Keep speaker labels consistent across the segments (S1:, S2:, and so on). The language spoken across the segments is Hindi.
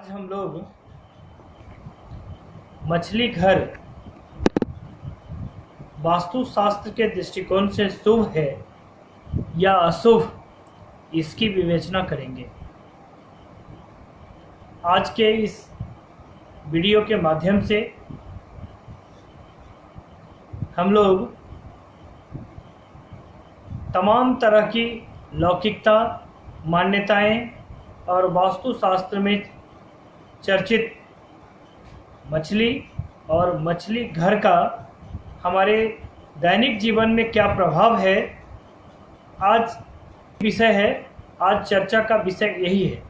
S1: आज हम लोग मछली घर वास्तुशास्त्र के दृष्टिकोण से शुभ है या अशुभ, इसकी विवेचना करेंगे। आज के इस वीडियो के माध्यम से हम लोग तमाम तरह की लौकिकता, मान्यताएं और वास्तुशास्त्र में चर्चित मछली और मछली घर का हमारे दैनिक जीवन में क्या प्रभाव है, आज विषय है। आज चर्चा का विषय यही है।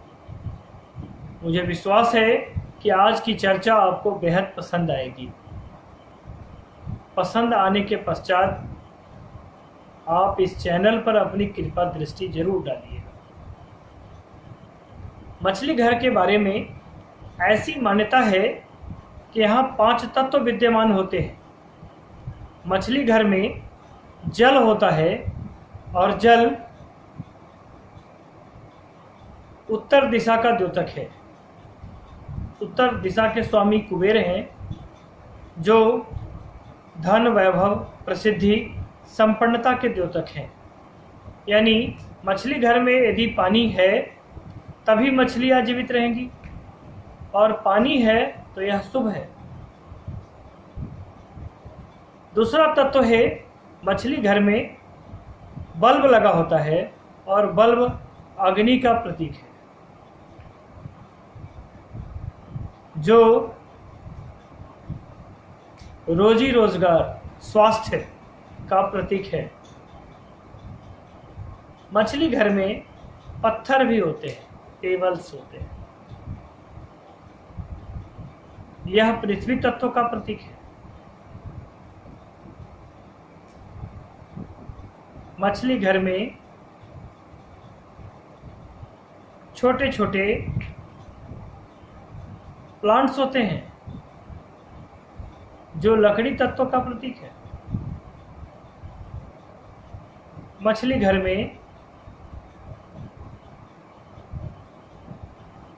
S1: मुझे विश्वास है कि आज की चर्चा आपको बेहद पसंद आएगी। पसंद आने के पश्चात आप इस चैनल पर अपनी कृपा दृष्टि जरूर डालिएगा। मछली घर के बारे में ऐसी मान्यता है कि यहाँ 5 तत्व विद्यमान होते हैं। मछली घर में जल होता है और जल उत्तर दिशा का द्योतक है। उत्तर दिशा के स्वामी कुबेर हैं, जो धन, वैभव, प्रसिद्धि, संपन्नता के द्योतक हैं। यानी मछली घर में यदि पानी है तभी मछलियां जीवित रहेंगी, और पानी है तो यह शुभ है। दूसरा तत्व है, मछली घर में बल्ब लगा होता है और बल्ब अग्नि का प्रतीक है, जो रोजी रोजगार, स्वास्थ्य का प्रतीक है। मछली घर में पत्थर भी होते हैं, टेबल्स होते हैं, यह पृथ्वी तत्व का प्रतीक है। मछली घर में छोटे छोटे प्लांट्स होते हैं, जो लकड़ी तत्व का प्रतीक है।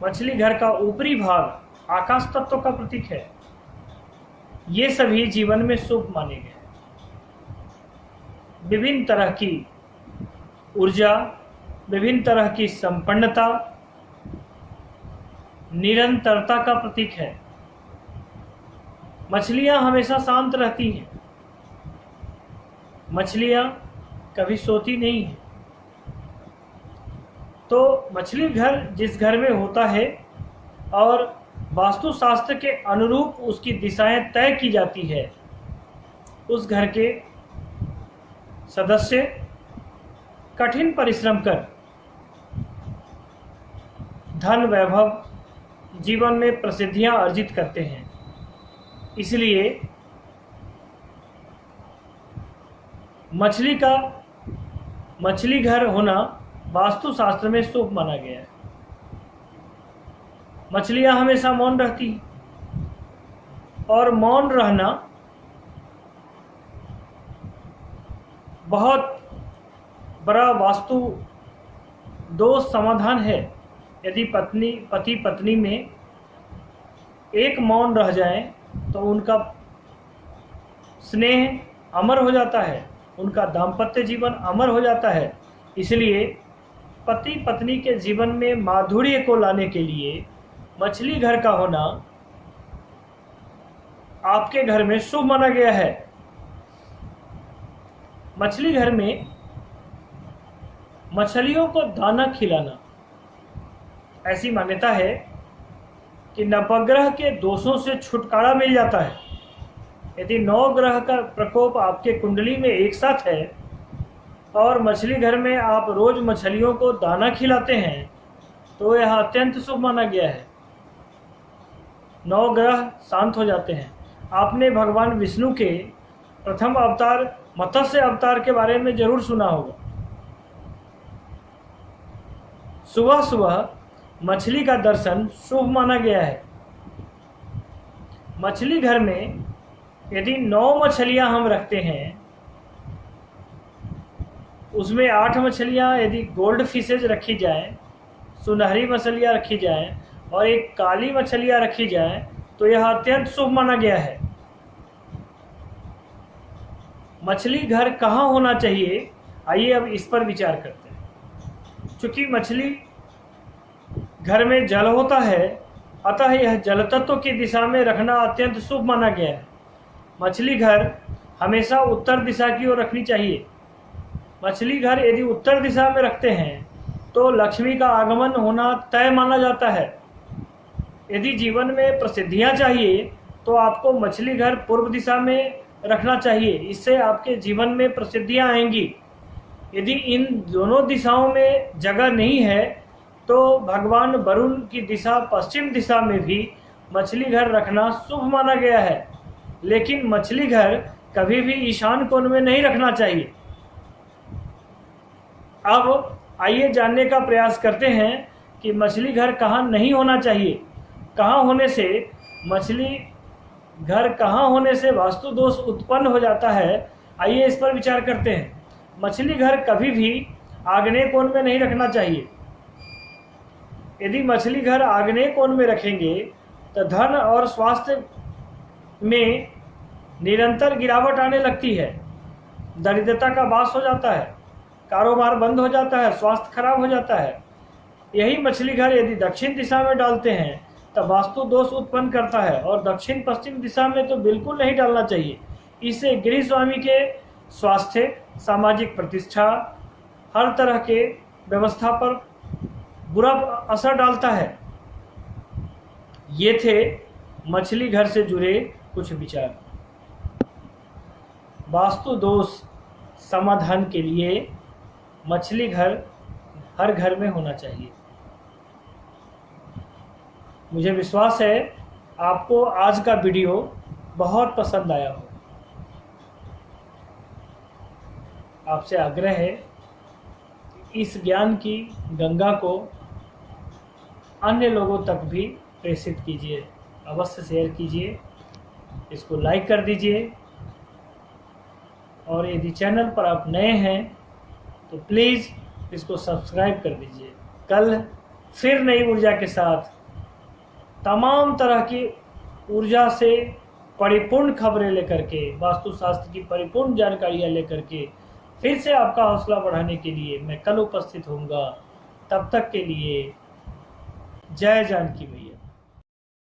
S1: मछली घर का ऊपरी भाग आकाश तत्व का प्रतीक है। ये सभी जीवन में शुभ माने गए। विभिन्न तरह की ऊर्जा, विभिन्न तरह की संपन्नता, निरंतरता का प्रतीक है। मछलियां हमेशा शांत रहती हैं। मछलियां कभी सोती नहीं हैं। तो मछली घर जिस घर में होता है और वास्तुशास्त्र के अनुरूप उसकी दिशाएं तय की जाती है, उस घर के सदस्य कठिन परिश्रम कर धन, वैभव, जीवन में प्रसिद्धियां अर्जित करते हैं। इसलिए मछली घर होना वास्तुशास्त्र में शुभ माना गया है। मछलियां हमेशा मौन रहती हैं, और मौन रहना बहुत बड़ा वास्तु दोष समाधान है। यदि पति पत्नी में एक मौन रह जाए तो उनका स्नेह अमर हो जाता है, उनका दाम्पत्य जीवन अमर हो जाता है। इसलिए पति पत्नी के जीवन में माधुर्य को लाने के लिए मछली घर का होना आपके घर में शुभ माना गया है। मछली घर में मछलियों को दाना खिलाना, ऐसी मान्यता है कि नवग्रह के दोषों से छुटकारा मिल जाता है। यदि 9 ग्रह का प्रकोप आपके कुंडली में एक साथ है और मछली घर में आप रोज मछलियों को दाना खिलाते हैं, तो यह अत्यंत शुभ माना गया है। 9 ग्रह शांत हो जाते हैं। आपने भगवान विष्णु के प्रथम अवतार मत्स्य अवतार के बारे में जरूर सुना होगा। सुबह सुबह मछली का दर्शन शुभ माना गया है। मछली घर में यदि 9 मछलियां हम रखते हैं, उसमें 8 मछलियां यदि गोल्ड फिशेज रखी जाए, सुनहरी मछलियां रखी जाए, और एक काली मछलियाँ रखी जाएं तो यह अत्यंत शुभ माना गया है। मछली घर कहाँ होना चाहिए, आइए अब इस पर विचार करते हैं। चूँकि मछली घर में जल होता है, अतः यह जल तत्व की दिशा में रखना अत्यंत शुभ माना गया है। मछली घर हमेशा उत्तर दिशा की ओर रखनी चाहिए। मछली घर यदि उत्तर दिशा में रखते हैं तो लक्ष्मी का आगमन होना तय माना जाता है। यदि जीवन में प्रसिद्धियां चाहिए तो आपको मछली घर पूर्व दिशा में रखना चाहिए, इससे आपके जीवन में प्रसिद्धियां आएंगी। यदि इन दोनों दिशाओं में जगह नहीं है तो भगवान वरुण की दिशा पश्चिम दिशा में भी मछली घर रखना शुभ माना गया है, लेकिन मछली घर कभी भी ईशान कोण में नहीं रखना चाहिए। अब आइए जानने का प्रयास करते हैं कि मछली घर कहाँ नहीं होना चाहिए, कहाँ होने से मछली घर कहाँ होने से वास्तु दोष उत्पन्न हो जाता है। आइए इस पर विचार करते हैं। मछली घर कभी भी आग्नेय कोण में नहीं रखना चाहिए। यदि मछली घर आग्नेय कोण में रखेंगे तो धन और स्वास्थ्य में निरंतर गिरावट आने लगती है, दरिद्रता का वास हो जाता है, कारोबार बंद हो जाता है, स्वास्थ्य खराब हो जाता है। यही मछली घर यदि दक्षिण दिशा में डालते हैं तब वास्तु दोष उत्पन्न करता है, और दक्षिण पश्चिम दिशा में तो बिल्कुल नहीं डालना चाहिए। इससे गृह स्वामी के स्वास्थ्य, सामाजिक प्रतिष्ठा, हर तरह के व्यवस्था पर बुरा असर डालता है। ये थे मछली घर से जुड़े कुछ विचार। वास्तु दोष समाधान के लिए मछली घर हर घर में होना चाहिए। मुझे विश्वास है आपको आज का वीडियो बहुत पसंद आया हो। आपसे आग्रह है इस ज्ञान की गंगा को अन्य लोगों तक भी प्रेषित कीजिए, अवश्य शेयर कीजिए, इसको लाइक कर दीजिए, और यदि चैनल पर आप नए हैं तो प्लीज़ इसको सब्सक्राइब कर दीजिए। कल फिर नई ऊर्जा के साथ तमाम तरह की ऊर्जा से परिपूर्ण खबरें लेकर के, वास्तुशास्त्र की परिपूर्ण जानकारियाँ लेकर के फिर से आपका हौसला बढ़ाने के लिए मैं कल उपस्थित होऊंगा। तब तक के लिए जय जानकी मैया।